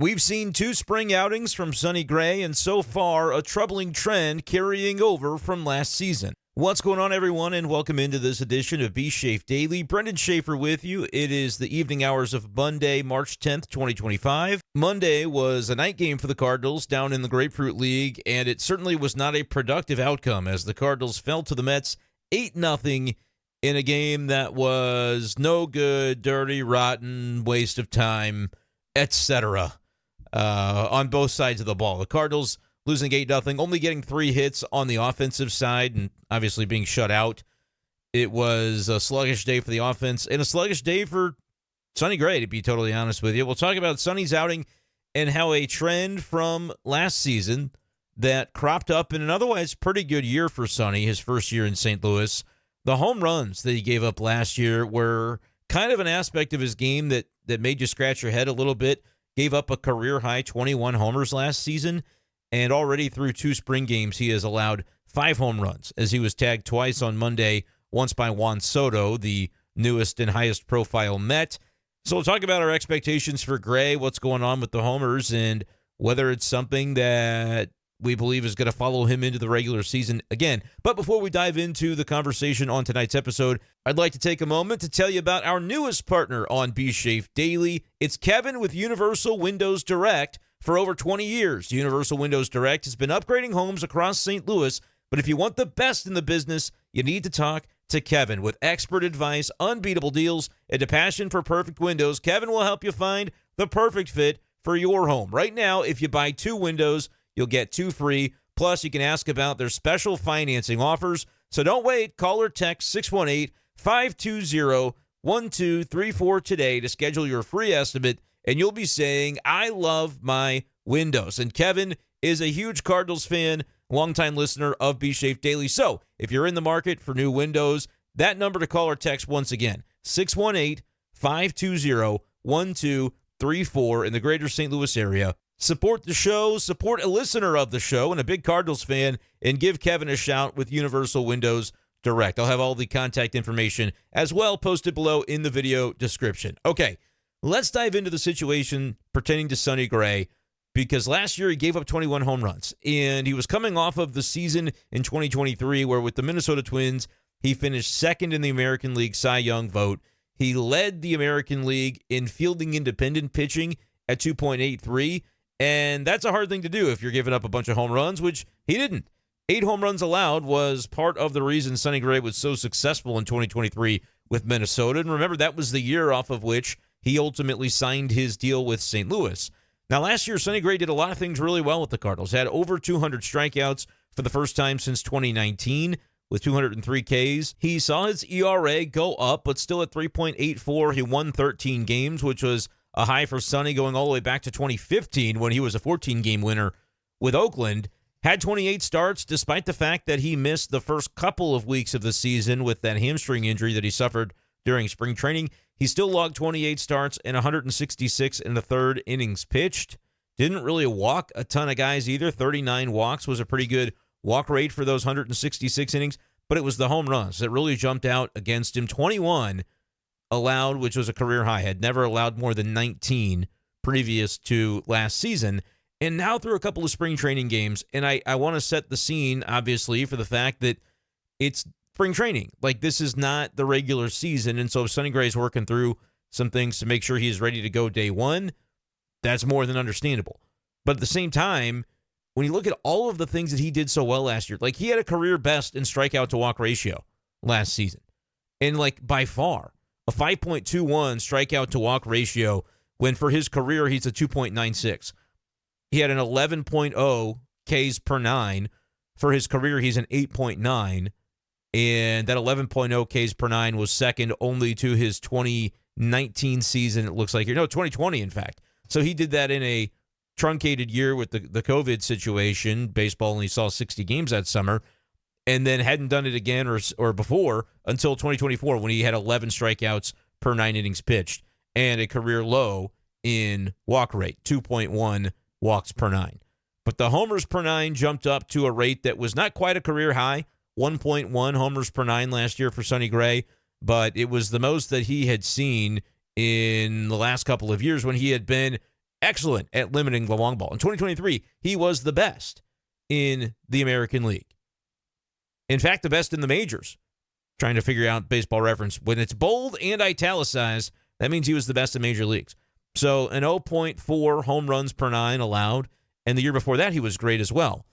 We've seen two spring outings from Sonny Gray, and so far, a troubling trend carrying over from last season. What's going on, everyone, and welcome into this edition of b-schaeff Daily. Brenden Schaeffer with you. It is the evening hours of Monday, March 10th, 2025. Monday was a night game for the Cardinals down in the Grapefruit League, and it certainly was not a productive outcome as the Cardinals fell to the Mets 8-0 in a game that was no good, dirty, rotten, waste of time, etc. On both sides of the ball. The Cardinals losing 8-0, only getting 3 hits on the offensive side and obviously being shut out. It was a sluggish day for the offense and a sluggish day for Sonny Gray, to be totally honest with you. We'll talk about Sonny's outing and how a trend from last season that cropped up in an otherwise pretty good year for Sonny, his first year in St. Louis. The home runs that he gave up last year were kind of an aspect of his game that made you scratch your head a little bit. Gave up a career-high 21 homers last season, and already through 2 spring games, he has allowed 5 home runs, as he was tagged twice on Monday, once by Juan Soto, the newest and highest-profile Met. So we'll talk about our expectations for Gray, what's going on with the homers, and whether it's something that we believe is going to follow him into the regular season again. But before we dive into the conversation on tonight's episode, I'd like to take a moment to tell you about our newest partner on b-schaeff Daily. It's Kevin with Universal Windows Direct. For over 20 years, Universal Windows Direct has been upgrading homes across St. Louis. But if you want the best in the business, you need to talk to Kevin. With expert advice, unbeatable deals, and a passion for perfect windows, Kevin will help you find the perfect fit for your home. Right now, if you buy 2 windows, you'll get 2 free. Plus, you can ask about their special financing offers. So don't wait. Call or text 618-520-1234 today to schedule your free estimate, and you'll be saying, I love my windows. And Kevin is a huge Cardinals fan, longtime listener of b-schaeff Daily. So if you're in the market for new windows, that number to call or text once again, 618-520-1234 in the greater St. Louis area. Support the show, support a listener of the show and a big Cardinals fan, and give Kevin a shout with Universal Windows Direct. I'll have all the contact information as well posted below in the video description. Okay, let's dive into the situation pertaining to Sonny Gray, because last year he gave up 21 home runs, and he was coming off of the season in 2023 where with the Minnesota Twins, he finished second in the American League Cy Young vote. He led the American League in fielding independent pitching at 2.83, and that's a hard thing to do if you're giving up a bunch of home runs, which he didn't. 8 home runs allowed was part of the reason Sonny Gray was so successful in 2023 with Minnesota. And remember, that was the year off of which he ultimately signed his deal with St. Louis. Now, last year, Sonny Gray did a lot of things really well with the Cardinals. Had over 200 strikeouts for the first time since 2019 with 203 Ks. He saw his ERA go up, but still at 3.84. He won 13 games, which was a high for Sonny going all the way back to 2015 when he was a 14-game winner with Oakland. Had 28 starts despite the fact that he missed the first couple of weeks of the season with that hamstring injury that he suffered during spring training. He still logged 28 starts and 166 in the third innings pitched. Didn't really walk a ton of guys either. 39 walks was a pretty good walk rate for those 166 innings, but it was the home runs that really jumped out against him. 21 allowed, which was a career high. Had never allowed more than 19 previous to last season. And now through a couple of spring training games, and I want to set the scene, obviously, for the fact that it's spring training. Like, this is not the regular season, and so if Sonny Gray's working through some things to make sure he's ready to go day one, that's more than understandable. But at the same time, when you look at all of the things that he did so well last year, like he had a career best in strikeout to walk ratio last season. And like by far, a 5.21 strikeout to walk ratio when for his career he's a 2.96. He had an 11.0 Ks per 9. For his career, he's an 8.9. And that 11.0 Ks per 9 was second only to his 2019 season, it looks like. 2020, in fact. So he did that in a truncated year with the COVID situation. Baseball only saw 60 games that summer. And then hadn't done it again or before until 2024 when he had 11 strikeouts per 9 innings pitched and a career low in walk rate, 2.1 walks per 9. But the homers per 9 jumped up to a rate that was not quite a career high, 1.1 homers per 9 last year for Sonny Gray, but it was the most that he had seen in the last couple of years when he had been excellent at limiting the long ball. In 2023, he was the best in the American League. In fact, the best in the majors. Trying to figure out Baseball Reference. When it's bold and italicized, that means he was the best in major leagues. So an 0.4 home runs per 9 allowed, and the year before that, he was great as well.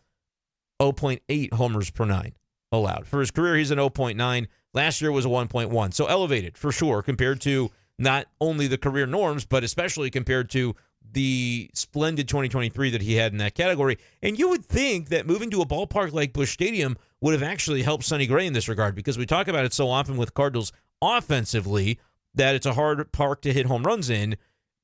0.8 homers per 9 allowed. For his career, he's an 0.9. Last year was a 1.1. So elevated, for sure, compared to not only the career norms, but especially compared to the splendid 2023 that he had in that category. And you would think that moving to a ballpark like Busch Stadium would have actually helped Sonny Gray in this regard, because we talk about it so often with Cardinals offensively that it's a hard park to hit home runs in.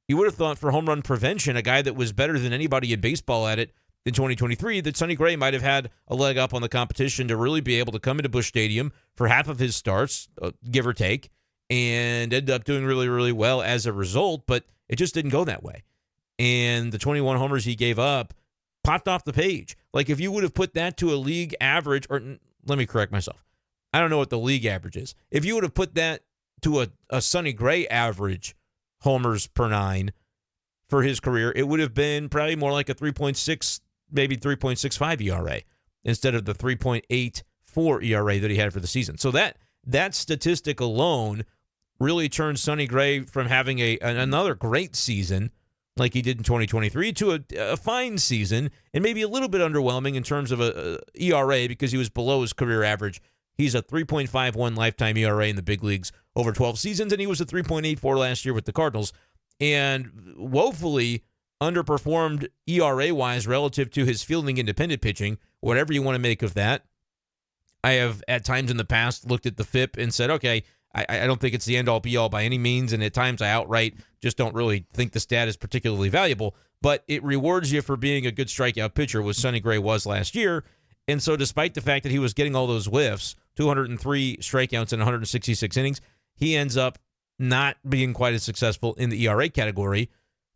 You would have thought for home run prevention, a guy that was better than anybody in baseball at it in 2023, that Sonny Gray might have had a leg up on the competition to really be able to come into Busch Stadium for half of his starts, give or take, and end up doing really, really well as a result, but it just didn't go that way. And the 21 homers he gave up popped off the page. Like, if you would have put that to a league average, or let me correct myself. I don't know what the league average is. If you would have put that to a Sonny Gray average homers per 9 for his career, it would have been probably more like a 3.6, maybe 3.65 ERA instead of the 3.84 ERA that he had for the season. So that statistic alone really turned Sonny Gray from having another great season like he did in 2023 to a fine season, and maybe a little bit underwhelming in terms of a ERA because he was below his career average. He's a 3.51 lifetime ERA in the big leagues over 12 seasons, and he was a 3.84 last year with the Cardinals, and woefully underperformed ERA-wise relative to his fielding independent pitching, whatever you want to make of that. I have at times in the past looked at the FIP and said, okay, I don't think it's the end-all, be-all by any means, and at times I outright just don't really think the stat is particularly valuable, but it rewards you for being a good strikeout pitcher, which Sonny Gray was last year. And so despite the fact that he was getting all those whiffs, 203 strikeouts in 166 innings, he ends up not being quite as successful in the ERA category,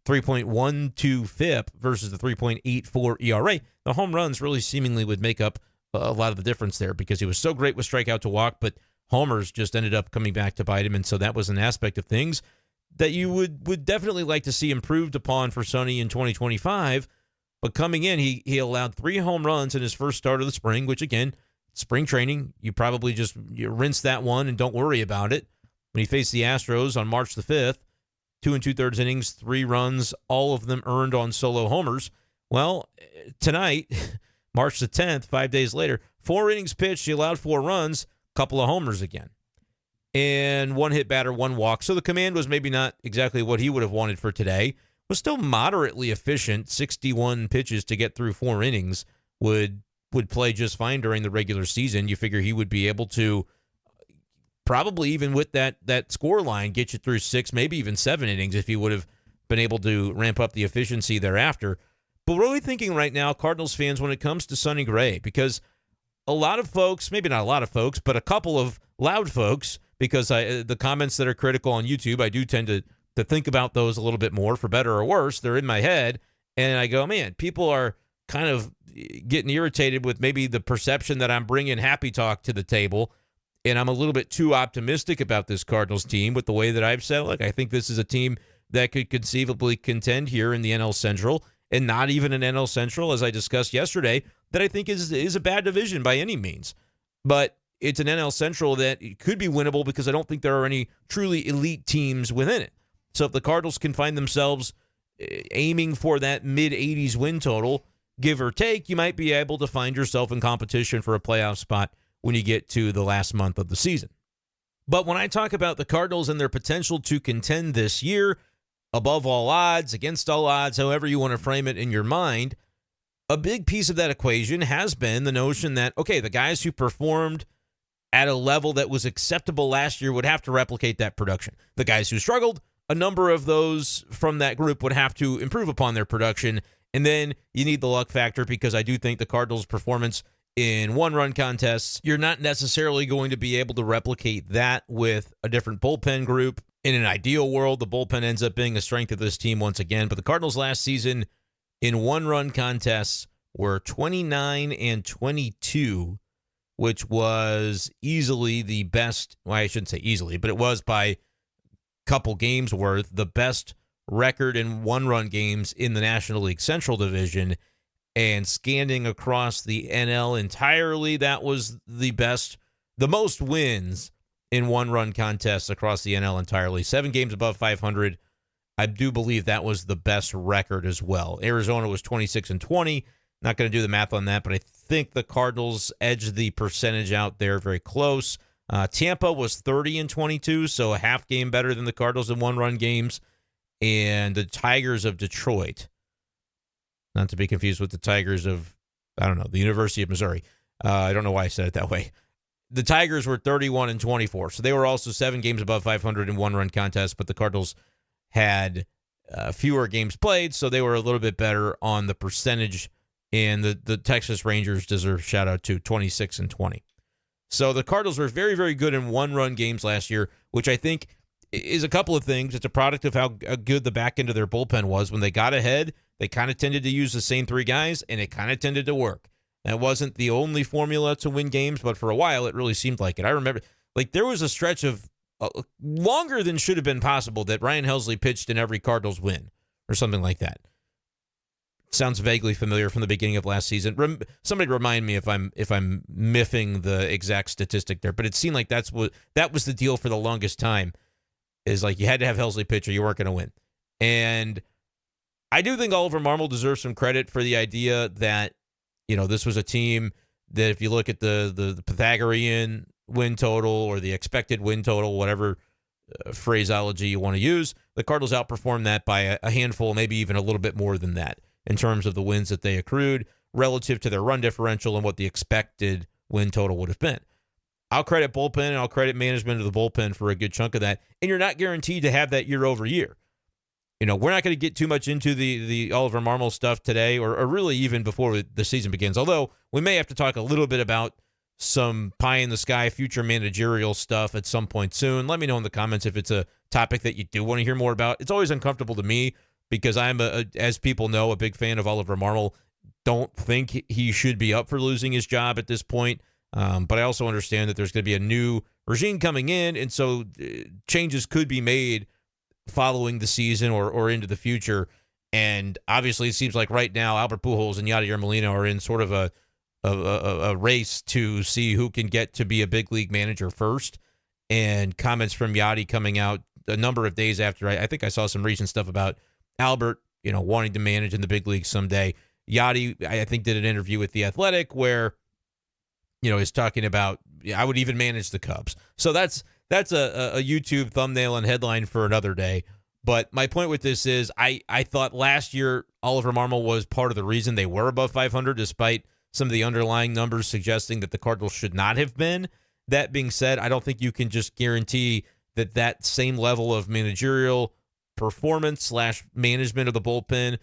3.12 FIP versus the 3.84 ERA. The home runs really seemingly would make up a lot of the difference there because he was so great with strikeout to walk, but homers just ended up coming back to bite him, and so that was an aspect of things that you would definitely like to see improved upon for Sonny in 2025. But coming in, he allowed 3 home runs in his first start of the spring, which, again, spring training, you probably you rinse that one and don't worry about it. When he faced the Astros on March the 5th, 2 2/3 innings, 3 runs, all of them earned on solo homers. Well, tonight, March the 10th, 5 days later, 4 innings pitched, he allowed 4 runs, couple of homers again, and 1 hit batter, 1 walk. So the command was maybe not exactly what he would have wanted for today. Was still moderately efficient. 61 pitches to get through 4 innings would play just fine during the regular season. You figure he would be able to probably, even with that score line, get you through 6, maybe even 7 innings if he would have been able to ramp up the efficiency thereafter. But really thinking right now, Cardinals fans, when it comes to Sonny Gray, because a lot of folks, maybe not a lot of folks, but a couple of loud folks, because the comments that are critical on YouTube, I do tend to think about those a little bit more, for better or worse. They're in my head, and I go, man, people are kind of getting irritated with maybe the perception that I'm bringing happy talk to the table, and I'm a little bit too optimistic about this Cardinals team with the way that I've said, look, I think this is a team that could conceivably contend here in the NL Central, and not even an NL Central, as I discussed yesterday, that I think is a bad division by any means. But it's an NL Central that could be winnable because I don't think there are any truly elite teams within it. So if the Cardinals can find themselves aiming for that mid-80s win total, give or take, you might be able to find yourself in competition for a playoff spot when you get to the last month of the season. But when I talk about the Cardinals and their potential to contend this year, above all odds, against all odds, however you want to frame it in your mind, a big piece of that equation has been the notion that, okay, the guys who performed at a level that was acceptable last year would have to replicate that production. The guys who struggled, a number of those from that group would have to improve upon their production. And then you need the luck factor, because I do think the Cardinals' performance in one-run contests, you're not necessarily going to be able to replicate that with a different bullpen group. In an ideal world, the bullpen ends up being a strength of this team once again. But the Cardinals last season in one-run contests were 29 and 22, which was easily the best. Well, I shouldn't say easily, but it was by a couple games worth the best record in one-run games in the National League Central Division. And scanning across the NL entirely, that was the most wins in one-run contests across the NL entirely. 7 games above 500. I do believe that was the best record as well. Arizona was 26-20. Not going to do the math on that, but I think the Cardinals edged the percentage out there very close. Tampa was 30-22, so a half game better than the Cardinals in one-run games. And the Tigers of Detroit, not to be confused with the Tigers of, the University of Missouri. I don't know why I said it that way. The Tigers were 31-24, so they were also 7 games above 500 in one-run contests, but the Cardinals had fewer games played, so they were a little bit better on the percentage, and the Texas Rangers deserve a shout-out to 26-20. So the Cardinals were very, very good in one-run games last year, which I think is a couple of things. It's a product of how good the back end of their bullpen was. When they got ahead, they kind of tended to use the same 3 guys, and it kind of tended to work. That wasn't the only formula to win games, but for a while, it really seemed like it. I remember, there was a stretch of longer than should have been possible that Ryan Helsley pitched in every Cardinals win or something like that. Sounds vaguely familiar from the beginning of last season. Somebody remind me if I'm miffing the exact statistic there, but it seemed like that was the deal for the longest time. Is like you had to have Helsley pitch or you weren't going to win. And I do think Oliver Marmol deserves some credit for the idea that, this was a team that if you look at the Pythagorean win total or the expected win total, whatever phraseology you want to use, the Cardinals outperformed that by a handful, maybe even a little bit more than that in terms of the wins that they accrued relative to their run differential and what the expected win total would have been. I'll credit bullpen and I'll credit management of the bullpen for a good chunk of that. And you're not guaranteed to have that year over year. We're not going to get too much into the Oliver Marmol stuff today or really even before the season begins. Although we may have to talk a little bit about some pie-in-the-sky future managerial stuff at some point soon. Let me know in the comments if it's a topic that you do want to hear more about. It's always uncomfortable to me because I'm, as people know, a big fan of Oliver Marmol. Don't think he should be up for losing his job at this point. But I also understand that there's going to be a new regime coming in, and so changes could be made following the season or into the future. And obviously, it seems like right now Albert Pujols and Yadier Molina are in sort of a race to see who can get to be a big league manager first. And comments from Yadi coming out a number of days after, I think I saw some recent stuff about Albert, wanting to manage in the big leagues someday. Yadi, I think, did an interview with The Athletic where is talking about, I would even manage the Cubs. So that's a YouTube thumbnail and headline for another day. But my point with this is I thought last year Oliver Marmol was part of the reason they were above 500, despite some of the underlying numbers suggesting that the Cardinals should not have been. That being said, I don't think you can just guarantee that same level of managerial performance / management of the bullpen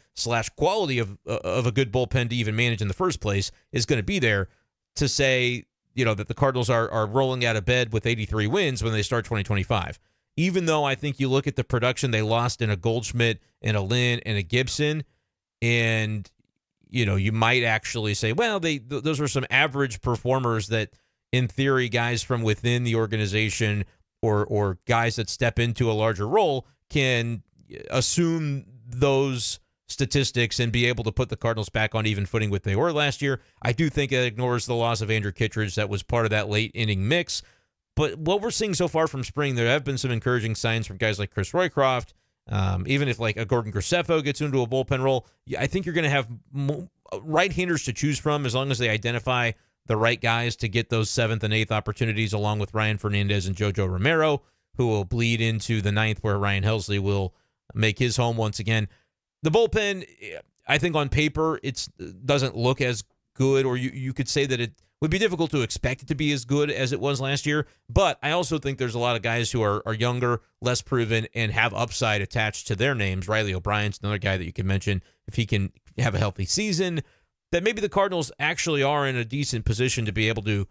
/ quality of a good bullpen to even manage in the first place is going to be there to say, that the Cardinals are rolling out of bed with 83 wins when they start 2025. Even though I think you look at the production they lost in a Goldschmidt and a Lynn and a Gibson, and, you might actually say, well, those are some average performers that, in theory, guys from within the organization or guys that step into a larger role can assume those statistics and be able to put the Cardinals back on even footing with they were last year. I do think it ignores the loss of Andrew Kittredge that was part of that late inning mix. But what we're seeing so far from spring, there have been some encouraging signs from guys like Chris Roycroft. Even if like a Gordon Graceffo gets into a bullpen role, I think you're going to have right-handers to choose from as long as they identify the right guys to get those 7th and 8th opportunities, along with Ryan Fernandez and JoJo Romero, who will bleed into the 9th where Ryan Helsley will make his home once again. The bullpen, I think on paper, it doesn't look as good, or you could say that it would be difficult to expect it to be as good as it was last year. But I also think there's a lot of guys who are younger, less proven, and have upside attached to their names. Riley O'Brien's another guy that you can mention if he can have a healthy season, that maybe the Cardinals actually are in a decent position to be able to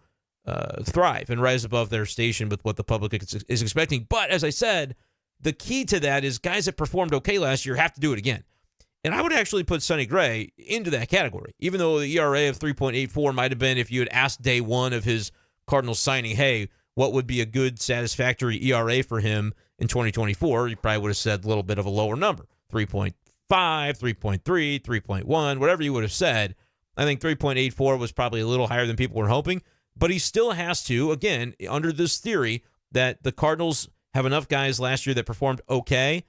thrive and rise above their station with what the public is expecting. But as I said, the key to that is guys that performed okay last year have to do it again. And I would actually put Sonny Gray into that category, even though the ERA of 3.84 might have been, if you had asked day one of his Cardinals signing, hey, what would be a good, satisfactory ERA for him in 2024, you probably would have said a little bit of a lower number. 3.5, 3.3, 3.1, whatever you would have said. I think 3.84 was probably a little higher than people were hoping, but he still has to, again, under this theory that the Cardinals have enough guys last year that performed okay,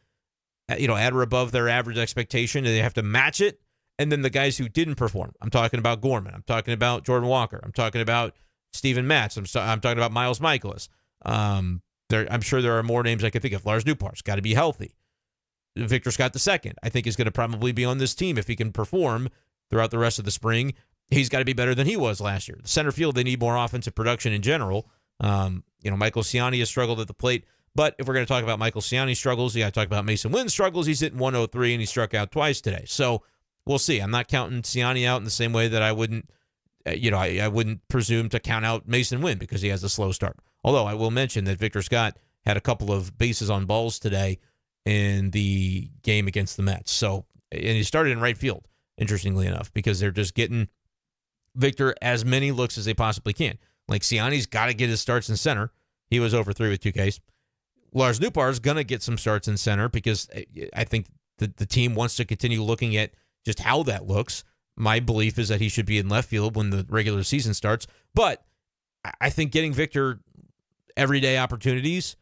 at or above their average expectation, and they have to match it. And then the guys who didn't perform, I'm talking about Gorman, I'm talking about Jordan Walker, I'm talking about Steven Matz, I'm talking about Miles Michaelis. I'm sure there are more names I can think of. Lars Nootbaar's got to be healthy. Victor Scott II, I think, is going to probably be on this team if he can perform throughout the rest of the spring. He's got to be better than he was last year. The center field, they need more offensive production in general. Michael Ciani has struggled at the plate. But if we're going to talk about Michael Ciani's struggles, you got to talk about Mason Wynn's struggles. He's hitting 103 and he struck out twice today. So we'll see. I'm not counting Ciani out in the same way that I wouldn't, I wouldn't presume to count out Mason Wynn because he has a slow start. Although I will mention that Victor Scott had a couple of bases on balls today in the game against the Mets. So, and he started in right field, interestingly enough, because they're just getting Victor as many looks as they possibly can. Like Ciani's got to get his starts in center. He was over 3 with 2 Ks. Lars Nootbaar is going to get some starts in center because I think the team wants to continue looking at just how that looks. My belief is that he should be in left field when the regular season starts. But I think getting Victor everyday opportunities,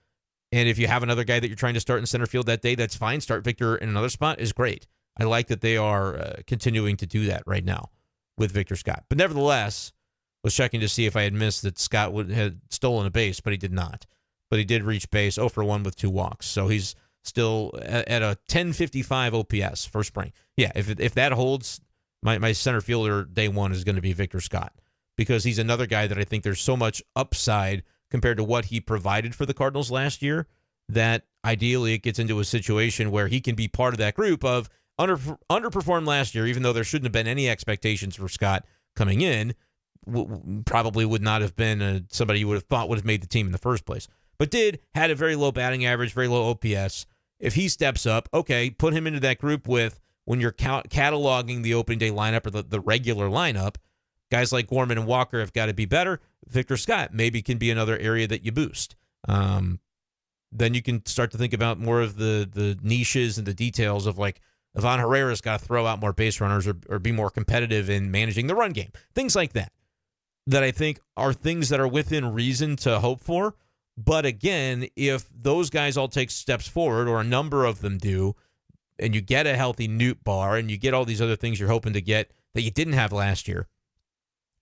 and if you have another guy that you're trying to start in center field that day, that's fine. Start Victor in another spot is great. I like that they are continuing to do that right now with Victor Scott. But nevertheless, was checking to see if I had missed that Scott had stolen a base, but he did not. But he did reach base 0 for 1 with 2 walks. So he's still at a 1055 OPS for spring. Yeah, if that holds, my center fielder day one is going to be Victor Scott because he's another guy that I think there's so much upside compared to what he provided for the Cardinals last year that ideally it gets into a situation where he can be part of that group of underperformed last year, even though there shouldn't have been any expectations for Scott coming in. Probably would not have been somebody you would have thought would have made the team in the first place. But had a very low batting average, very low OPS. If he steps up, okay, put him into that group with when you're cataloging the opening day lineup or the regular lineup, guys like Gorman and Walker have got to be better. Victor Scott maybe can be another area that you boost. Then you can start to think about more of the niches and the details of like Ivan Herrera's got to throw out more base runners or be more competitive in managing the run game. Things like that I think are things that are within reason to hope for. But again, if those guys all take steps forward, or a number of them do, and you get a healthy Nootbaar and you get all these other things you're hoping to get that you didn't have last year,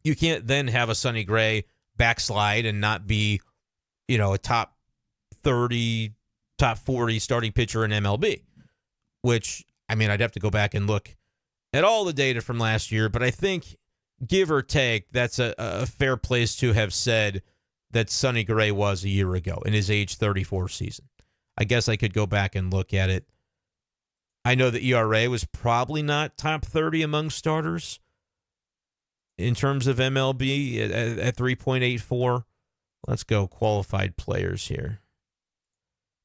you can't then have a Sonny Gray backslide and not be, a top 30, top 40 starting pitcher in MLB, which, I'd have to go back and look at all the data from last year, but I think, give or take, that's a fair place to have said that Sonny Gray was a year ago in his age 34 season. I guess I could go back and look at it. I know the ERA was probably not top 30 among starters in terms of MLB at 3.84. Let's go qualified players here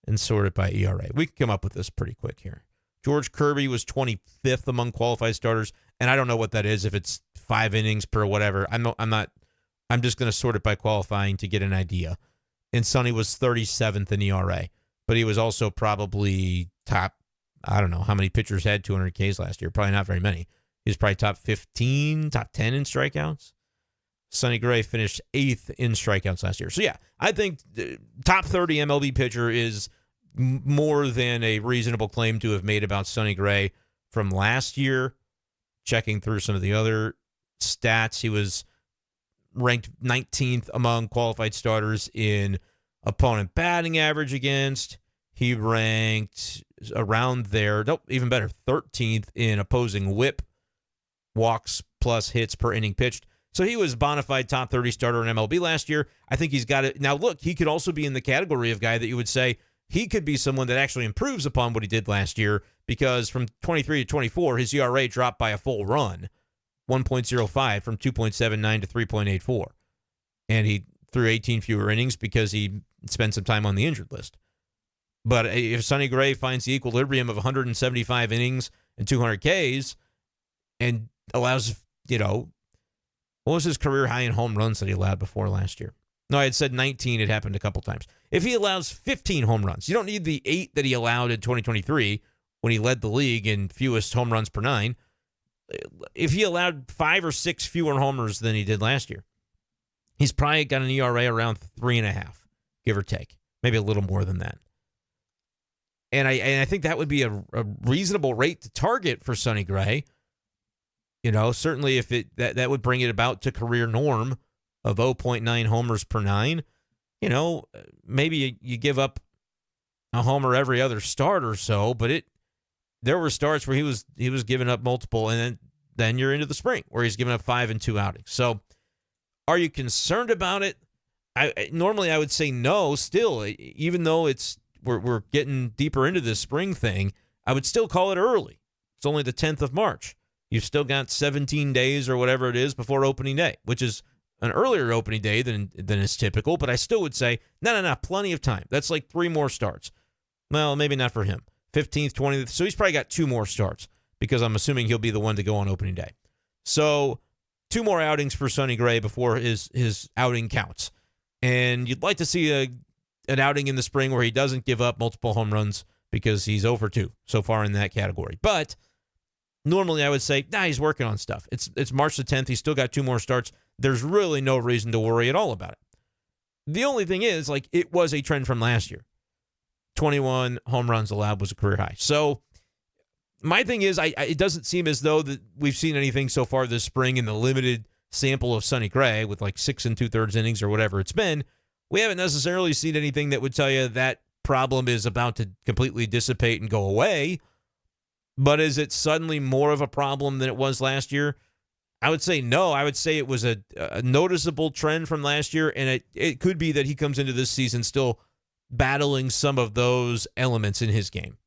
and sort it by ERA. We can come up with this pretty quick here. George Kirby was 25th among qualified starters, and I don't know what that is, if it's 5 innings per whatever. I'm just going to sort it by qualifying to get an idea. And Sonny was 37th in ERA, but he was also probably top, I don't know how many pitchers had 200 Ks last year. Probably not very many. He was probably top 15, top 10 in strikeouts. Sonny Gray finished 8th in strikeouts last year. So yeah, I think top 30 MLB pitcher is more than a reasonable claim to have made about Sonny Gray from last year. Checking through some of the other stats, he was ranked 19th among qualified starters in opponent batting average against. He ranked around there, even better, 13th in opposing whip, walks plus hits per inning pitched. So he was bona fide top 30 starter in MLB last year. I think he's got it. Now, look, he could also be in the category of guy that you would say he could be someone that actually improves upon what he did last year, because from 23 to 24, his ERA dropped by a full run. 1.05 from 2.79 to 3.84. And he threw 18 fewer innings because he spent some time on the injured list. But if Sonny Gray finds the equilibrium of 175 innings and 200 Ks and allows, what was his career high in home runs that he allowed before last year? No, I had said 19. It happened a couple times. If he allows 15 home runs, you don't need the 8 that he allowed in 2023 when he led the league in fewest home runs per 9. If he allowed 5 or 6 fewer homers than he did last year, he's probably got an ERA around 3.5, give or take, maybe a little more than that. And I think that would be a reasonable rate to target for Sonny Gray. Certainly if that would bring it about to career norm of 0.9 homers per 9. Maybe you give up a homer every other start or so, but there were starts where he was giving up multiple, and then you're into the spring where he's giving up 5 and 2 outings. So are you concerned about it? Normally I would say no still, even though we're getting deeper into this spring thing. I would still call it early. It's only the 10th of March. You've still got 17 days or whatever it is before opening day, which is an earlier opening day than is typical, but I still would say, no, plenty of time. That's like 3 more starts. Well, maybe not for him. 15th, 20th. So he's probably got 2 more starts because I'm assuming he'll be the one to go on opening day. So 2 more outings for Sonny Gray before his outing counts. And you'd like to see an outing in the spring where he doesn't give up multiple home runs because he's 0 for 2 so far in that category. But normally I would say, he's working on stuff. It's March the 10th. He's still got 2 more starts. There's really no reason to worry at all about it. The only thing is, it was a trend from last year. 21 home runs allowed was a career high. So my thing is, it doesn't seem as though that we've seen anything so far this spring in the limited sample of Sonny Gray with 6 2/3 innings or whatever it's been. We haven't necessarily seen anything that would tell you that problem is about to completely dissipate and go away. But is it suddenly more of a problem than it was last year? I would say no. I would say it was a noticeable trend from last year, and it could be that he comes into this season still battling some of those elements in his game.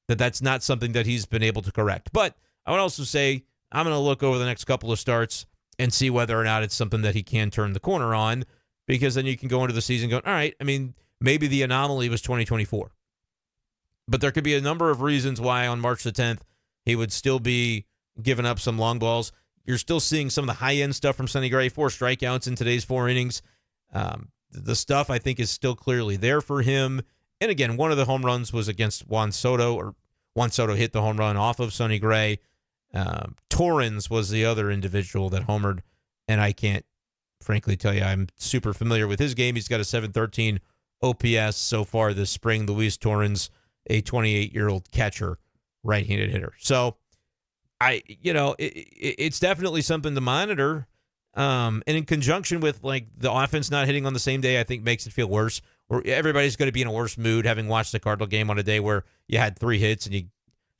That's not something that he's been able to correct. But I would also say I'm going to look over the next couple of starts and see whether or not it's something that he can turn the corner on, because then you can go into the season going, all right, maybe the anomaly was 2024. But there could be a number of reasons why on March the 10th he would still be giving up some long balls. You're still seeing some of the high-end stuff from Sonny Gray, 4 strikeouts in today's 4 innings. The stuff, I think, is still clearly there for him. And again, one of the home runs was against Juan Soto, or Juan Soto hit the home run off of Sonny Gray. Torrens was the other individual that homered, and I can't, frankly, tell you I'm super familiar with his game. He's got a 713 OPS so far this spring. Luis Torrens, a 28-year-old catcher, right-handed hitter. So, it's definitely something to monitor. And in conjunction with the offense not hitting on the same day, I think makes it feel worse. Or everybody's going to be in a worse mood having watched the Cardinal game on a day where you had 3 hits and you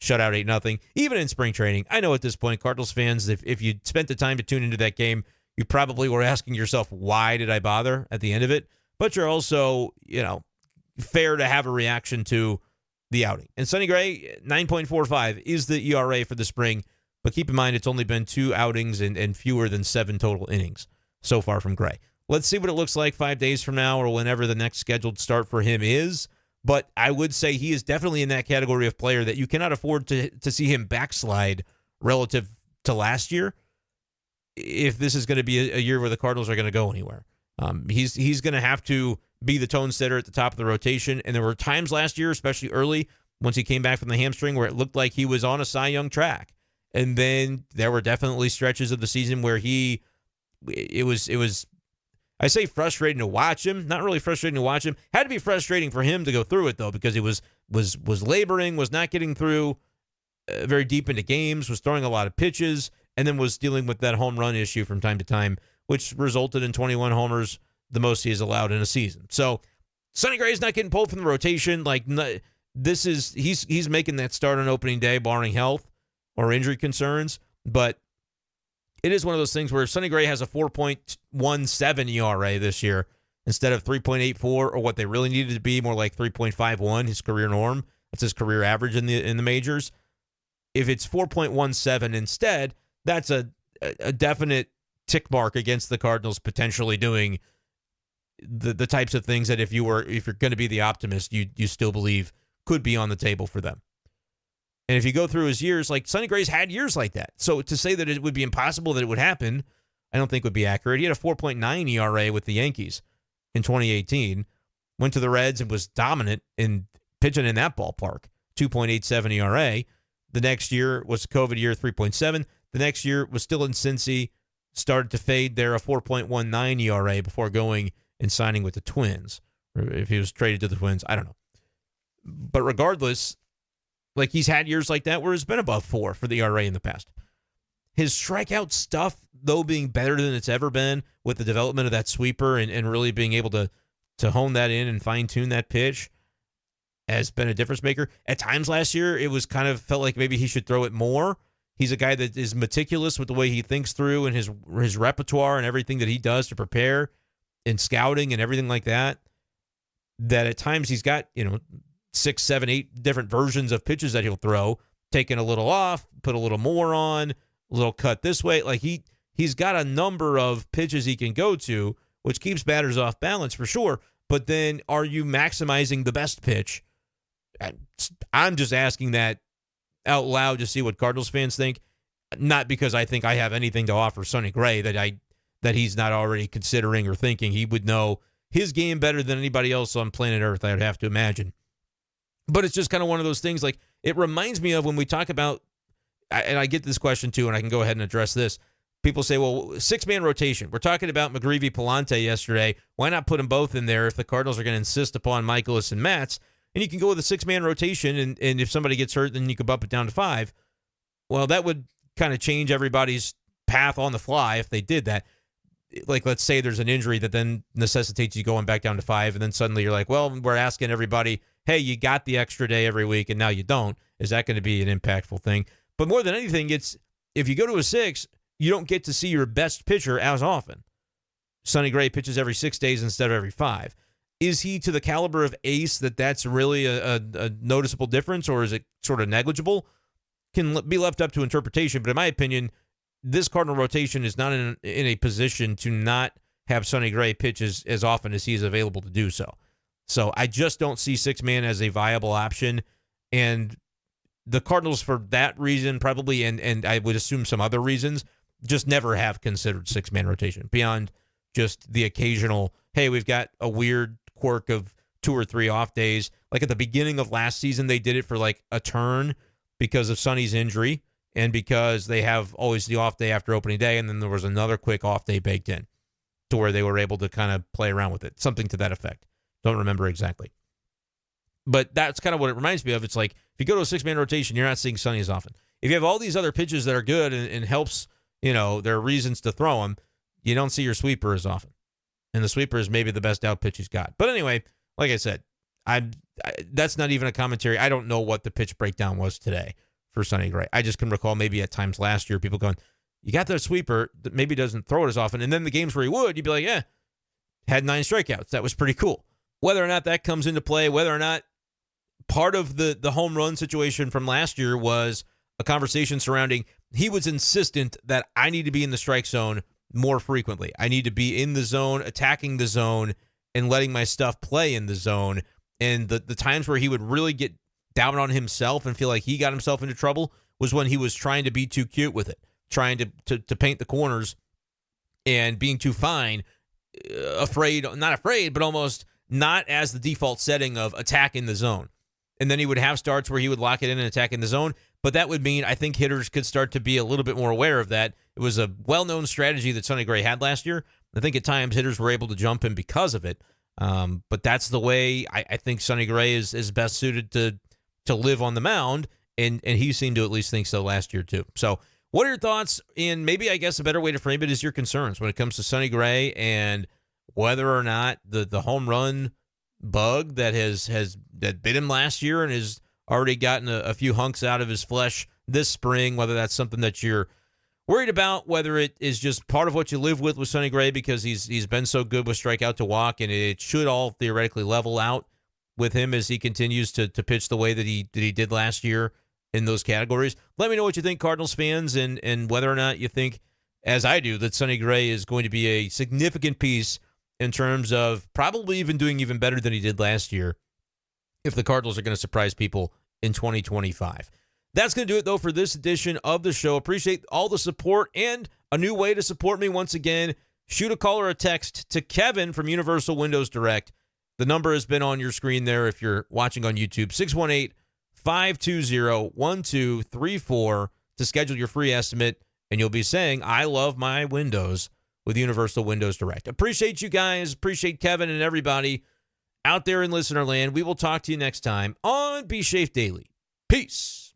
shut out 8-0. Even in spring training, I know at this point, Cardinals fans, if you spent the time to tune into that game, you probably were asking yourself, why did I bother at the end of it? But you're also, fair to have a reaction to the outing. And Sonny Gray, 9.45 is the ERA for the spring. But keep in mind, it's only been 2 outings and fewer than 7 total innings so far from Gray. Let's see what it looks like 5 days from now or whenever the next scheduled start for him is. But I would say he is definitely in that category of player that you cannot afford to see him backslide relative to last year if this is going to be a year where the Cardinals are going to go anywhere. He's going to have to be the tone setter at the top of the rotation. And there were times last year, especially early, once he came back from the hamstring, where it looked like he was on a Cy Young track. And then there were definitely stretches of the season where it was, I say frustrating to watch him, not really frustrating to watch him. Had to be frustrating for him to go through it, though, because he was laboring, was not getting through very deep into games, was throwing a lot of pitches, and then was dealing with that home run issue from time to time, which resulted in 21 homers, the most he has allowed in a season. So Sonny Gray's not getting pulled from the rotation. He's making that start on opening day, barring health or injury concerns, but it is one of those things where Sonny Gray has a 4.17 ERA this year instead of 3.84 or what they really needed to be, more like 3.51, his career norm. That's his career average in the majors. If it's 4.17 instead, that's a definite tick mark against the Cardinals potentially doing the types of things that if you're going to be the optimist, you still believe could be on the table for them. And if you go through his years, Sonny Gray's had years like that. So to say that it would be impossible that it would happen, I don't think would be accurate. He had a 4.9 ERA with the Yankees in 2018, went to the Reds and was dominant in pitching in that ballpark. 2.87 ERA. The next year was a COVID year, 3.7. The next year was still in Cincy, started to fade there, a 4.19 ERA before going and signing with the Twins. Or if he was traded to the Twins, I don't know. But regardless, like he's had years like that where it's been above 4 for the ERA in the past. His strikeout stuff, though, being better than it's ever been with the development of that sweeper and really being able to hone that in and fine-tune that pitch, has been a difference maker. At times last year, it was kind of felt like maybe he should throw it more. He's a guy that is meticulous with the way he thinks through and his repertoire and everything that he does to prepare in scouting and everything like that, that at times he's got, 6, 7, 8 different versions of pitches that he'll throw, taking a little off, put a little more on, a little cut this way. Like he's got a number of pitches he can go to, which keeps batters off balance for sure. But then are you maximizing the best pitch? I'm just asking that out loud to see what Cardinals fans think. Not because I think I have anything to offer Sonny Gray that he's not already considering or thinking. He would know his game better than anybody else on planet Earth, I would have to imagine. But it's just kind of one of those things. Like, it reminds me of when we talk about, and I get this question too, and I can go ahead and address this. People say, well, 6-man rotation. We're talking about McGreevy Palante yesterday. Why not put them both in there if the Cardinals are going to insist upon Michaelis and Matz? And you can go with a 6-man rotation, and if somebody gets hurt, then you can bump it down to 5. Well, that would kind of change everybody's path on the fly if they did that. Like, let's say there's an injury that then necessitates you going back down to 5, and then suddenly you're like, well, we're asking everybody, hey, you got the extra day every week, and now you don't. Is that going to be an impactful thing? But more than anything, it's if you go to a 6, you don't get to see your best pitcher as often. Sonny Gray pitches every 6 days instead of every 5. Is he to the caliber of ace that's really a noticeable difference, or is it sort of negligible? Can be left up to interpretation, but in my opinion, this Cardinal rotation is not in a position to not have Sonny Gray pitch as often as he's available to do so. So I just don't see 6-man as a viable option, and the Cardinals, for that reason probably, and I would assume some other reasons, just never have considered 6-man rotation beyond just the occasional, hey, we've got a weird quirk of 2 or 3 off days. Like at the beginning of last season, they did it for like a turn because of Sonny's injury and because they have always the off day after opening day, and then there was another quick off day baked in to where they were able to kind of play around with it. Something to that effect. Don't remember exactly. But that's kind of what it reminds me of. It's like if you go to a 6-man rotation, you're not seeing Sonny as often. If you have all these other pitches that are good and helps, there are reasons to throw them, you don't see your sweeper as often. And the sweeper is maybe the best out pitch he's got. But anyway, like I said, that's not even a commentary. I don't know what the pitch breakdown was today for Sonny Gray. I just can recall maybe at times last year people going, you got that sweeper that maybe doesn't throw it as often. And then the games where he would, you'd be like, yeah, had 9 strikeouts. That was pretty cool. Whether or not that comes into play, whether or not part of the home run situation from last year was a conversation surrounding he was insistent that I need to be in the strike zone more frequently. I need to be in the zone, attacking the zone, and letting my stuff play in the zone. And the times where he would really get down on himself and feel like he got himself into trouble was when he was trying to be too cute with it, trying to paint the corners and being too fine, not afraid, but almost not as the default setting of attack in the zone. And then he would have starts where he would lock it in and attack in the zone. But that would mean I think hitters could start to be a little bit more aware of that. It was a well-known strategy that Sonny Gray had last year. I think at times hitters were able to jump him because of it. But that's the way I think Sonny Gray is best suited to live on the mound. And he seemed to at least think so last year too. So what are your thoughts? And maybe I guess a better way to frame it is your concerns when it comes to Sonny Gray and whether or not the home run bug that bit him last year and has already gotten a few hunks out of his flesh this spring, whether that's something that you're worried about, whether it is just part of what you live with Sonny Gray because he's been so good with strikeout to walk, and it should all theoretically level out with him as he continues to pitch the way that he did last year in those categories. Let me know what you think, Cardinals fans, and whether or not you think, as I do, that Sonny Gray is going to be a significant piece in terms of probably even doing even better than he did last year if the Cardinals are going to surprise people in 2025. That's going to do it, though, for this edition of the show. Appreciate all the support and a new way to support me once again. Shoot a call or a text to Kevin from Universal Windows Direct. The number has been on your screen there if you're watching on YouTube, 520-1234 to schedule your free estimate, and you'll be saying, I love my windows with Universal Windows Direct. Appreciate you guys. Appreciate Kevin and everybody out there in listener land. We will talk to you next time on b-schaeff Daily. Peace.